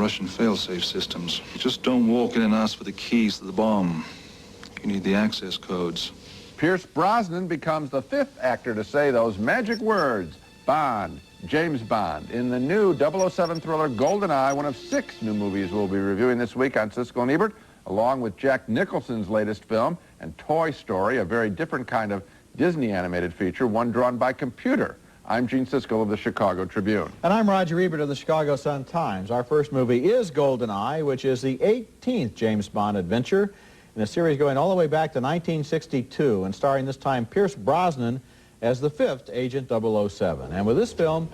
Russian fail-safe systems. You just don't walk in and ask for the keys to the bomb. You need the access codes. Pierce Brosnan becomes the 5th actor to say those magic words. Bond, James Bond, in the new 007 thriller GoldenEye, one of 6 new movies we'll be reviewing this week on Siskel Ebert, along with Jack Nicholson's latest film and Toy Story, a very different kind of Disney animated feature, one drawn by computer. I'm Gene Siskel of the Chicago Tribune. And I'm Roger Ebert of the Chicago Sun-Times. Our first movie is GoldenEye, which is the 18th James Bond adventure in a series going all the way back to 1962 and starring this time Pierce Brosnan as the 5th Agent 007. And with this film,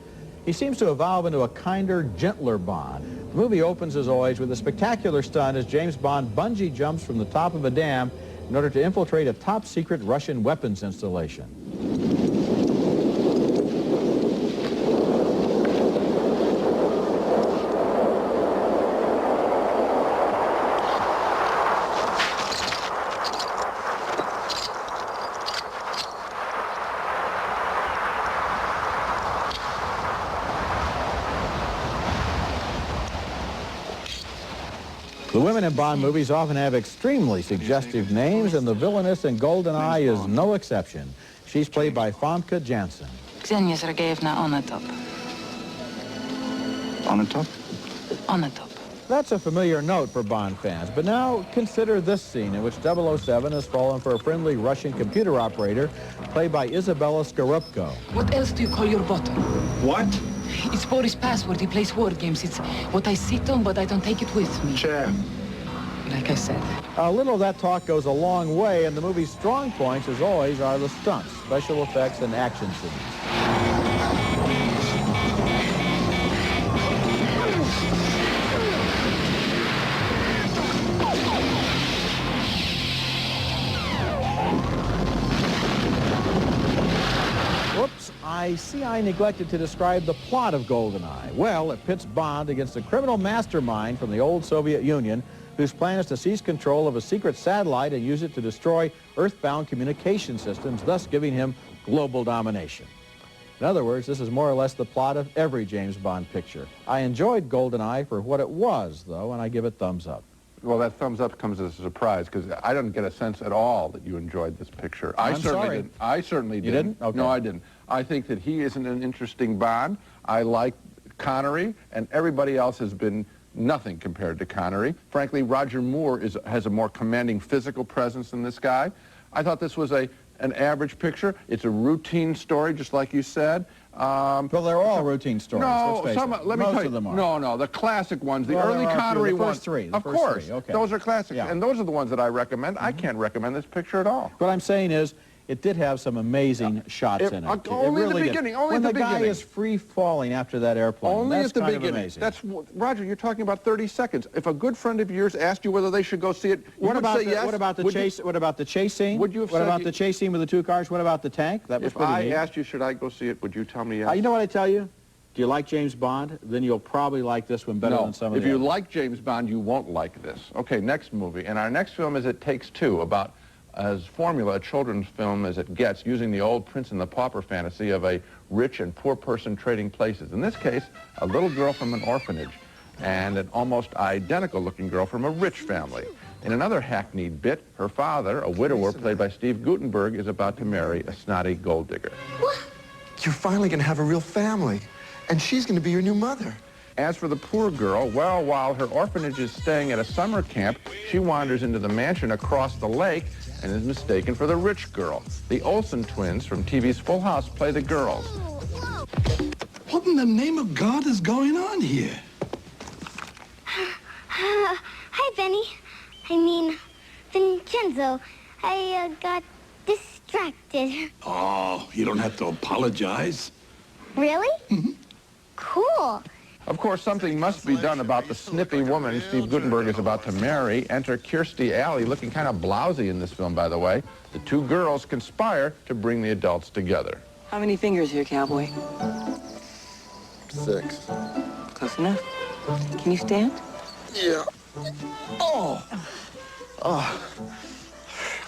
he seems to evolve into a kinder, gentler Bond. The movie opens, as always, with a spectacular stunt as James Bond bungee jumps from the top of a dam in order to infiltrate a top-secret Russian weapons installation. The women in Bond movies often have extremely suggestive names, and the villainess in GoldenEye is no exception. She's played by Famke Janssen. Ksenia Sergeyevna Onatop. Onatop? Onatop. That's a familiar note for Bond fans, but now consider this scene in which 007 has fallen for a friendly Russian computer operator played by Isabella Scorupco. What else do you call your bottle? What? It's Boris' password. He plays word games. It's what I sit on, but I don't take it with me. Chair. Like I said. A little of that talk goes a long way, and the movie's strong points, as always, are the stunts, special effects, and action scenes. I see I neglected to describe the plot of GoldenEye. Well, it pits Bond against a criminal mastermind from the old Soviet Union whose plan is to seize control of a secret satellite and use it to destroy earthbound communication systems, thus giving him global domination. In other words, this is more or less the plot of every James Bond picture. I enjoyed GoldenEye for what it was, though, and I give it thumbs up. Well, that thumbs up comes as a surprise, because I didn't get a sense at all that you enjoyed this picture. I'm sorry. I certainly didn't. You didn't? Okay. No, I didn't. I think that he isn't an interesting Bond. I like Connery, and everybody else has been nothing compared to Connery. Frankly, Roger Moore has a more commanding physical presence than this guy. I thought this was an average picture. It's a routine story, just like you said. Well, they're all routine stories. No, let's face it. let me Most tell you. of them are. No, the classic ones, the Well, early Connery the ones. first three. Of course, okay. those are classics, Yeah. and those are the ones that I recommend. I can't recommend this picture at all. What I'm saying is, it did have some amazing shots in it. Only it really at the beginning. Did. Only when at the beginning. When the guy is free falling after that airplane, Only that's at the kind beginning. of amazing. That's Roger. You're talking about 30 seconds. If a good friend of yours asked you whether they should go see it, what about say yes. What about the chase? What about the chase scene? Would you have what said about the chase scene with the 2 cars? What about the tank? That was If pretty I neat. asked you, should I go see it? Would you tell me yes? You know what I tell you? Do you like James Bond? Then you'll probably like this one better than some of the others. If you others. like James Bond, you won't like this. Okay, next movie. And our next film is It Takes Two, about as formula a children's film as it gets, using the old Prince and the Pauper fantasy of a rich and poor person trading places. In this case, a little girl from an orphanage and an almost identical-looking girl from a rich family. In another hackneyed bit, her father, a widower played by Steve Guttenberg, is about to marry a snotty gold digger. What? You're finally going to have a real family, and she's going to be your new mother. As for the poor girl, well, while her orphanage is staying at a summer camp, she wanders into the mansion across the lake and is mistaken for the rich girl. The Olsen twins from TV's Full House play the girls. What in the name of God is going on here? Hi, Benny. I mean, Vincenzo. I got distracted. Oh, you don't have to apologize. Really? Cool. Of course, something must be done about the snippy woman Steve Guttenberg is about to marry. Enter Kirstie Alley, looking kind of blousy in this film, by the way. The two girls conspire to bring the adults together. How many fingers here, cowboy? 6. Close enough. Can you stand? Yeah. Oh. Oh.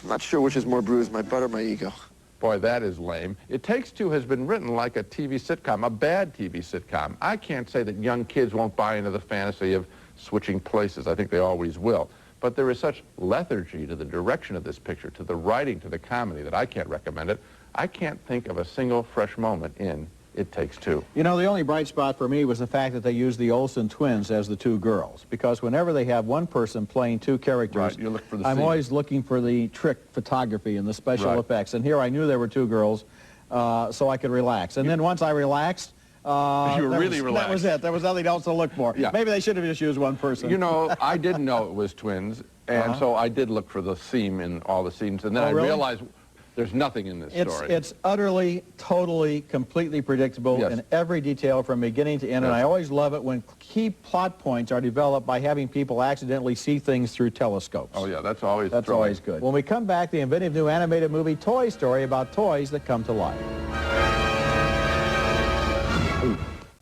I'm not sure which is more bruised, my butt or my ego. Boy, that is lame. It Takes Two has been written like a TV sitcom, a bad TV sitcom. I can't say that young kids won't buy into the fantasy of switching places. I think they always will. But there is such lethargy to the direction of this picture, to the writing, to the comedy, that I can't recommend it. I can't think of a single fresh moment in It Takes Two. You know, the only bright spot for me was the fact that they used the Olsen twins as the two girls, because whenever they have one person playing two characters, Right, you look for the I'm scene. always looking for the trick photography and the special Right. effects. And here I knew there were two girls, so I could relax. And then once I relaxed, You were that really was, that was relaxed. it. There was nothing else to look for. Yeah. Maybe they should have just used one person. You know, I didn't know it was twins, and so I did look for the theme in all the scenes, and then Oh, I really? realized there's nothing in this story. It's utterly, totally, completely predictable Yes. in every detail from beginning to end, and Yes. I always love it when key plot points are developed by having people accidentally see things through telescopes. Oh, yeah, that's always That's thrilling. always good. When we come back, the inventive new animated movie Toy Story about toys that come to life.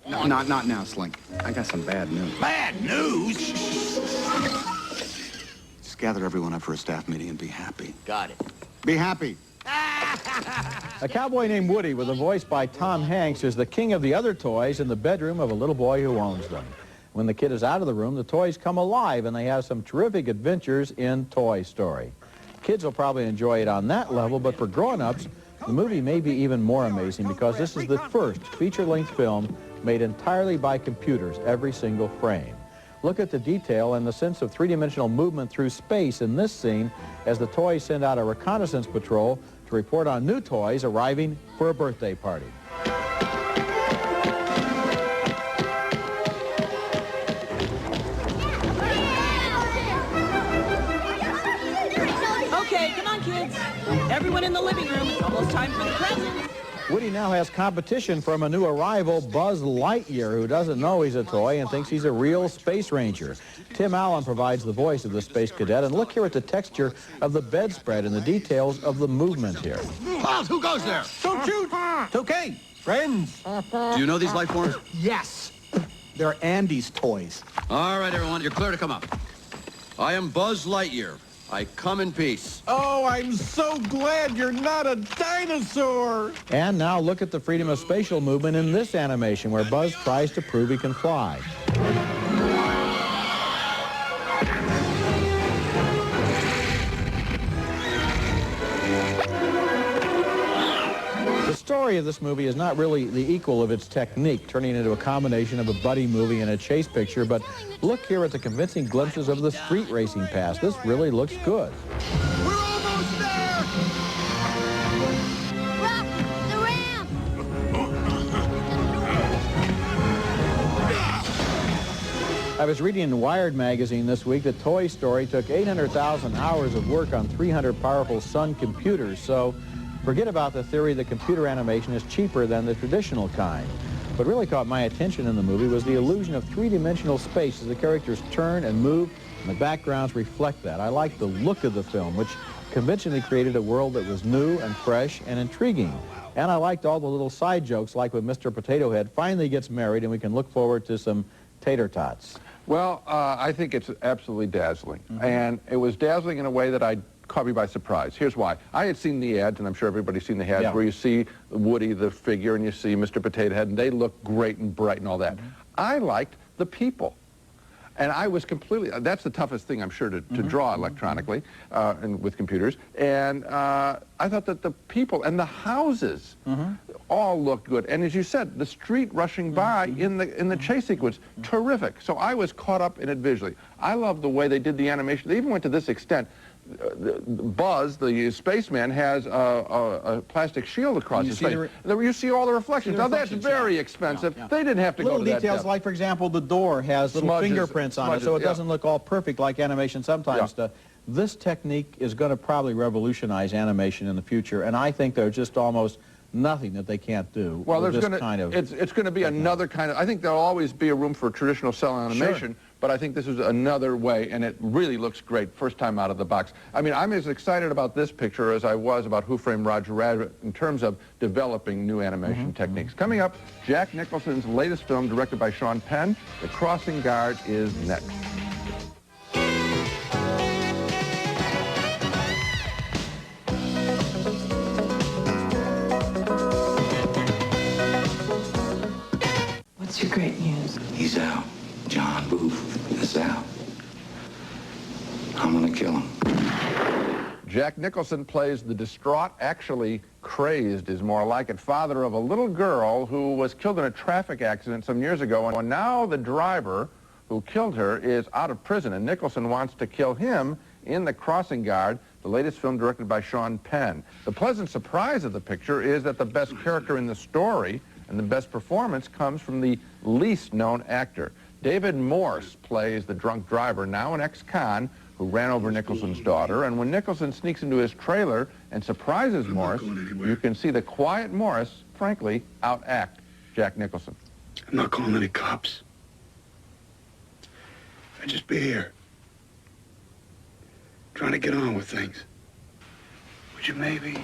No, not now, Slink. I got some bad news. Bad news? Just gather everyone up for a staff meeting and be happy. Got it. Be happy. A cowboy named Woody, with a voice by Tom Hanks, is the king of the other toys in the bedroom of a little boy who owns them. When the kid is out of the room, the toys come alive, and they have some terrific adventures in Toy Story. Kids will probably enjoy it on that level, but for grown-ups, the movie may be even more amazing because this is the first feature-length film made entirely by computers, every single frame. Look at the detail and the sense of three-dimensional movement through space in this scene as the toys send out a reconnaissance patrol to report on new toys arriving for a birthday party. Okay, come on, kids. Everyone in the living room. It's almost time for the presents. Woody now has competition from a new arrival, Buzz Lightyear, who doesn't know he's a toy and thinks he's a real space ranger. Tim Allen provides the voice of the space cadet, and look here at the texture of the bedspread and the details of the movement here. Buzz, who goes there? Don't shoot. It's okay. Friends. Do you know these life forms? Yes. They're Andy's toys. All right, everyone, you're clear to come up. I am Buzz Lightyear. I come in peace. Oh, I'm so glad you're not a dinosaur. And now look at the freedom of spatial movement in this animation where Buzz tries to prove he can fly. The story of this movie is not really the equal of its technique, turning into a combination of a buddy movie and a chase picture, but look here at the convincing glimpses of the street racing past. This really looks good. We're almost there. Rock the ramp. I was reading in Wired magazine this week that Toy Story took 800,000 hours of work on 300 powerful Sun computers, so forget about the theory that computer animation is cheaper than the traditional kind. What really caught my attention in the movie was the illusion of three-dimensional space as the characters turn and move, and the backgrounds reflect that. I liked the look of the film, which conventionally created a world that was new and fresh and intriguing. And I liked all the little side jokes, like when Mr. Potato Head finally gets married and we can look forward to some tater tots. Well, I think it's absolutely dazzling. And it was dazzling in a way that caught me by surprise. Here's why. I had seen the ads, and I'm sure everybody's seen the ads, where you see Woody, the figure, and you see Mr. Potato Head, and they look great and bright and all that. I liked the people. And I was completely, that's the toughest thing, I'm sure, to draw electronically and with computers. And I thought that the people and the houses all looked good. And as you said, the street rushing by in the chase sequence, terrific. So I was caught up in it visually. I love the way they did the animation. They even went to this extent. Buzz, the spaceman, has a plastic shield across his face. You see all the reflections. Now, that's very expensive. They didn't have to go to that Little details depth. like, for example, the door has little Smudges, fingerprints on it, so it doesn't look all perfect like animation sometimes does. This technique is going to probably revolutionize animation in the future, and I think there's just almost nothing that they can't do. Well, with there's this going kind of... it's going to be another kind of, I think there'll always be a room for traditional cell animation, Sure. but I think this is another way, and it really looks great first time out of the box. I mean, I'm as excited about this picture as I was about Who Framed Roger Rabbit in terms of developing new animation techniques. Coming up, Jack Nicholson's latest film, directed by Sean Penn, The Crossing Guard, is next. What's your great news? He's out. John Booth is out. I'm gonna kill him. Jack Nicholson plays the distraught, actually crazed is more like it, father of a little girl who was killed in a traffic accident some years ago, and now the driver who killed her is out of prison, and Nicholson wants to kill him in The Crossing Guard, the latest film directed by Sean Penn. The pleasant surprise of the picture is that the best character in the story and the best performance comes from the least known actor. David Morse plays the drunk driver, now an ex-con, who ran over Nicholson's daughter, and when Nicholson sneaks into his trailer and surprises Morse, you can see the quiet Morse, frankly, outact Jack Nicholson. I'm not calling any cops. I'd just be here, trying to get on with things. Would you maybe,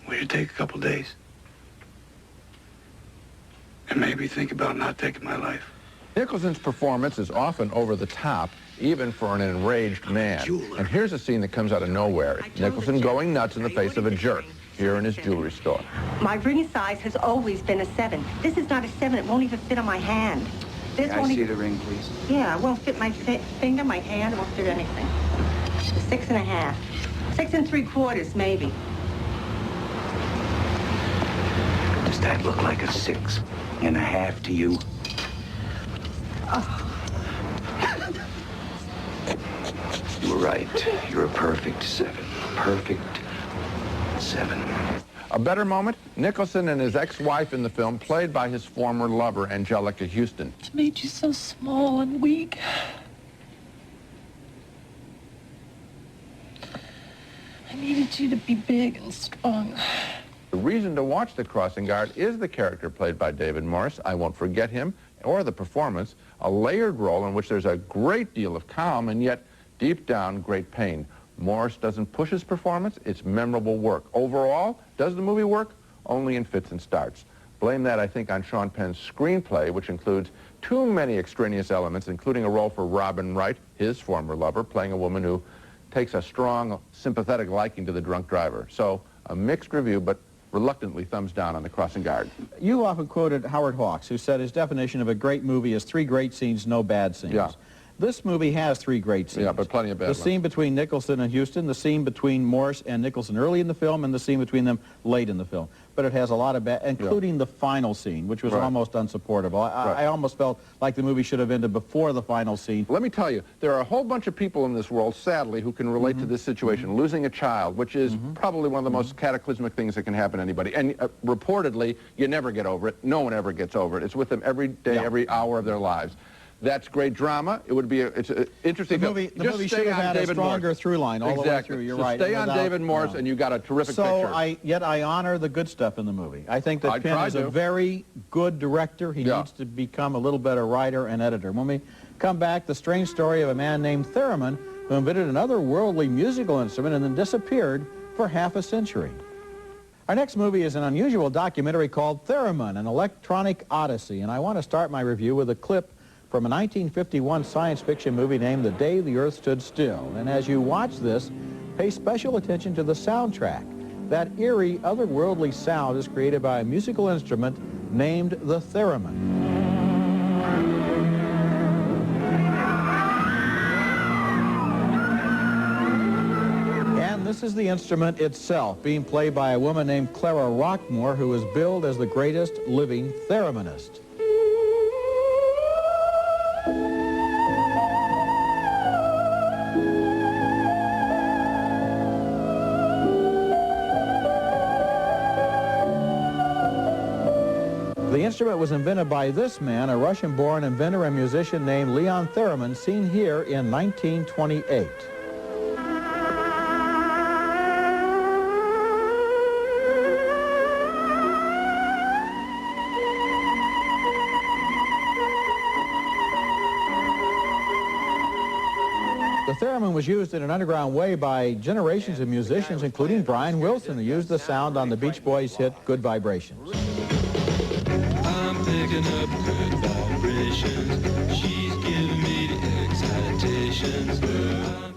would you take a couple days? And maybe think about not taking my life? Nicholson's performance is often over the top, even for an enraged man. And here's a scene that comes out of nowhere. Nicholson going nuts in the face of a jerk here in his jewelry store. My ring size has always been a 7. This is not a 7. It won't even fit on my hand. This Can I see the ring, please? Yeah, it won't fit my finger, my hand. It won't fit anything. 6.5. 6 3/4, maybe. Does that look like a 6.5 to you? You were right. You're a perfect 7. Perfect 7. A better moment, Nicholson and his ex-wife in the film, played by his former lover, Angelica Houston. It made you so small and weak. I needed you to be big and strong. The reason to watch The Crossing Guard is the character played by David Morse. I won't forget him, or the performance, a layered role in which there's a great deal of calm and yet deep down great pain. Morse doesn't push his performance, it's memorable work. Overall, does the movie work? Only in fits and starts. Blame that, I think, on Sean Penn's screenplay, which includes too many extraneous elements, including a role for Robin Wright, his former lover, playing a woman who takes a strong, sympathetic liking to the drunk driver. So, a mixed review, but reluctantly thumbs down on The Crossing Guard. You often quoted Howard Hawks, who said his definition of a great movie is 3 great scenes, no bad scenes. Yeah. This movie has 3 great scenes. Yeah, but plenty of bad ones. The scene between Nicholson and Houston, the scene between Morse and Nicholson early in the film, and the scene between them late in the film. But it has a lot of bad, including the final scene, which was almost unsupportable. I almost felt like the movie should have ended before the final scene. Let me tell you, there are a whole bunch of people in this world, sadly, who can relate to this situation. Losing a child, which is probably one of the most cataclysmic things that can happen to anybody. And reportedly, you never get over it. No one ever gets over it. It's with them every day, every hour of their lives. That's great drama. It would be it's an interesting film. The movie should have had a stronger through line all the way through. You're right. Stay on David Morse, and you got a terrific picture. Yet I honor the good stuff in the movie. I think that Penn is a very good director. He needs to become a little better writer and editor. When we come back, the strange story of a man named Theremin who invented an otherworldly musical instrument and then disappeared for half a century. Our next movie is an unusual documentary called Theremin, an electronic odyssey, and I want to start my review with a clip from a 1951 science fiction movie named The Day the Earth Stood Still. And as you watch this, pay special attention to the soundtrack. That eerie, otherworldly sound is created by a musical instrument named the Theremin. And this is the instrument itself, being played by a woman named Clara Rockmore, who is billed as the greatest living thereminist. The instrument was invented by this man, a Russian-born inventor and musician named Leon Theremin, seen here in 1928. theremin was used in an underground way by generations of musicians, including Brian Wilson, who used the sound on the Beach Boys' hit Good Vibrations. I'm picking up good vibrations. She's giving me the excitations.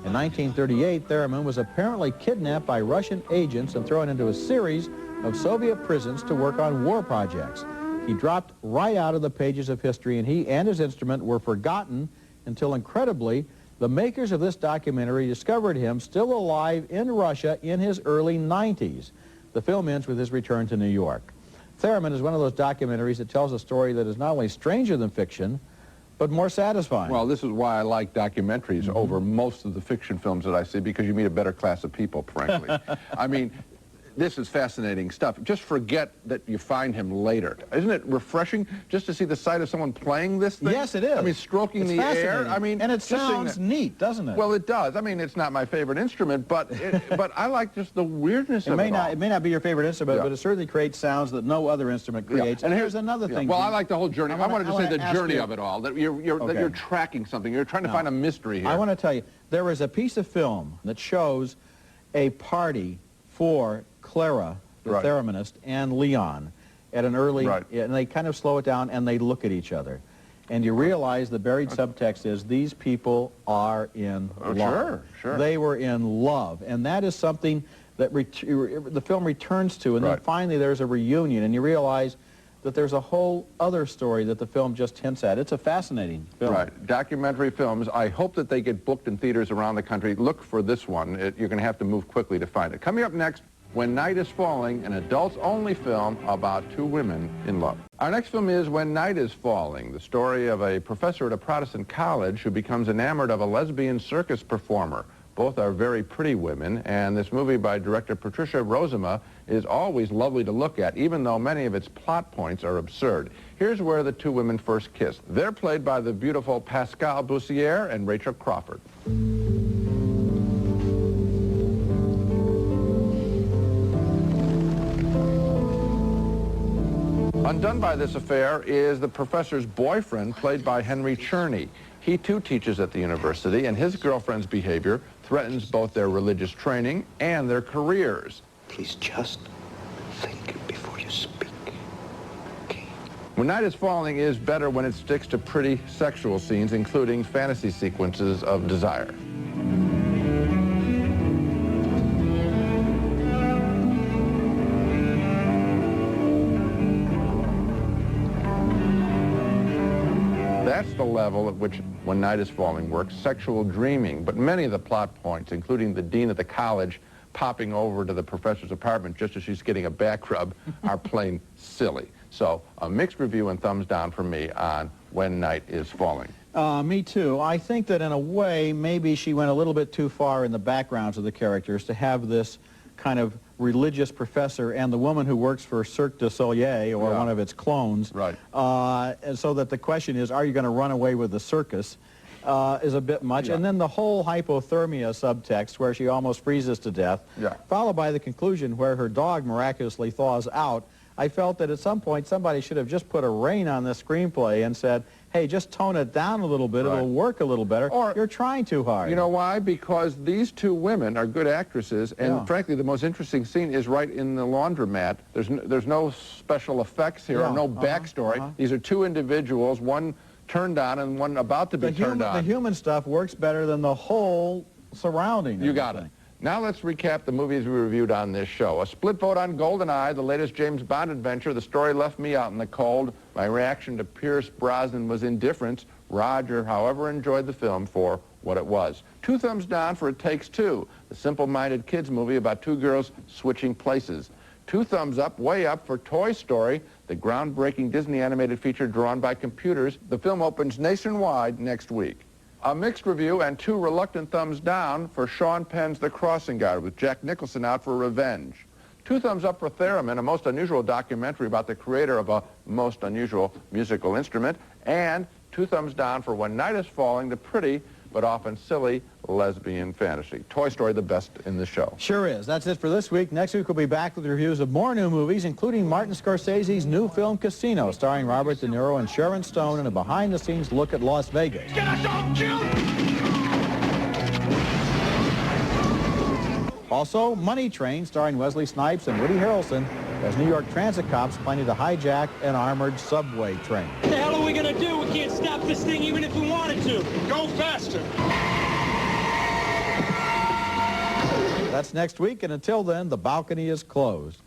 In 1938, Theremin was apparently kidnapped by Russian agents and thrown into a series of Soviet prisons to work on war projects. He dropped right out of the pages of history, and he and his instrument were forgotten until, incredibly, the makers of this documentary discovered him still alive in Russia in his early 90s. The film ends with his return to New York. Theremin is one of those documentaries that tells a story that is not only stranger than fiction, but more satisfying. Well, this is why I like documentaries over most of the fiction films that I see, because you meet a better class of people, frankly. I mean, this is fascinating stuff. Just forget that you find him later. Isn't it refreshing just to see the sight of someone playing this thing? Yes, it is. I mean, stroking the air. I mean, and it sounds neat, doesn't it? Well, it does. I mean, it's not my favorite instrument, but but I like just the weirdness of it all. It may not be your favorite instrument, but it certainly creates sounds that no other instrument creates. And here's another thing. Well, I like the whole journey. I wanted to say the journey of it all. That you're tracking something. You're trying to find a mystery here. I want to tell you, there is a piece of film that shows a party for Clara, the thereminist, and Leon at an early, and they kind of slow it down and they look at each other. And you realize the buried subtext is these people are in love. Sure. They were in love. And that is something that the film returns to. And then finally there's a reunion, and you realize that there's a whole other story that the film just hints at. It's a fascinating film. Right. Documentary films, I hope that they get booked in theaters around the country. Look for this one. You're going to have to move quickly to find it. Coming up next, When Night is Falling, an adults-only film about two women in love. Our next film is When Night is Falling, the story of a professor at a Protestant college who becomes enamored of a lesbian circus performer. Both are very pretty women, and this movie by director Patricia Rozema is always lovely to look at, even though many of its plot points are absurd. Here's where the two women first kiss. They're played by the beautiful Pascale Bussière and Rachel Crawford. Undone by this affair is the professor's boyfriend, played by Henry Czerny. He too teaches at the university, and his girlfriend's behavior threatens both their religious training and their careers. Please just think before you speak. Okay. When Night is Falling is better when it sticks to pretty sexual scenes, including fantasy sequences of desire. That's the level at which When Night is Falling works, sexual dreaming. But many of the plot points, including the dean of the college popping over to the professor's apartment just as she's getting a back rub, are plain silly. So a mixed review and thumbs down from me on When Night is Falling. Me too. I think that in a way, maybe she went a little bit too far in the backgrounds of the characters to have this kind of religious professor and the woman who works for Cirque du Soleil, or one of its clones. Right. And so that the question is, are you going to run away with the circus, is a bit much. And then the whole hypothermia subtext where she almost freezes to death, followed by the conclusion where her dog miraculously thaws out. I felt that at some point somebody should have just put a rein on the screenplay and said, hey, just tone it down a little bit, it'll work a little better. Or you're trying too hard. You know why? Because these two women are good actresses, and frankly, the most interesting scene is right in the laundromat. There's no special effects here, or no backstory. These are two individuals, one turned on and one about to be turned on. The human stuff works better than the whole surrounding. You got it. Now let's recap the movies we reviewed on this show. A split vote on GoldenEye, the latest James Bond adventure. The story left me out in the cold. My reaction to Pierce Brosnan was indifference. Roger, however, enjoyed the film for what it was. 2 thumbs down for It Takes Two, the simple-minded kids movie about two girls switching places. 2 thumbs up, way up, for Toy Story, the groundbreaking Disney animated feature drawn by computers. The film opens nationwide next week. A mixed review and 2 reluctant thumbs down for Sean Penn's The Crossing Guard, with Jack Nicholson out for revenge. 2 thumbs up for Theremin, a most unusual documentary about the creator of a most unusual musical instrument. And 2 thumbs down for When Night is Falling, the pretty but often silly lesbian fantasy. Toy Story, the best in the show. Sure is. That's it for this week. Next week we'll be back with reviews of more new movies, including Martin Scorsese's new film Casino, starring Robert De Niro and Sharon Stone, in a behind-the-scenes look at Las Vegas. Get us all killed! Also, Money Train, starring Wesley Snipes and Woody Harrelson, as New York transit cops planning to hijack an armored subway train. What the hell are we gonna do? We can't stop this thing even if we wanted to. Go faster. That's next week, and until then, the balcony is closed.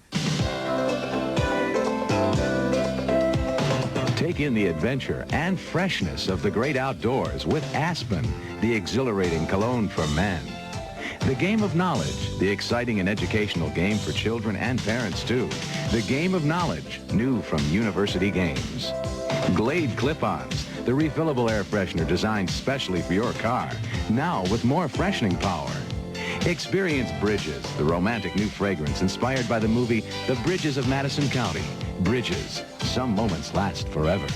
Take in the adventure and freshness of the great outdoors with Aspen, the exhilarating cologne for men. The Game of Knowledge, the exciting and educational game for children and parents too. The Game of Knowledge, new from University Games. Glade Clip-Ons, the refillable air freshener designed specially for your car, now with more freshening power. Experience Bridges, the romantic new fragrance inspired by the movie The Bridges of Madison County. Bridges, some moments last forever.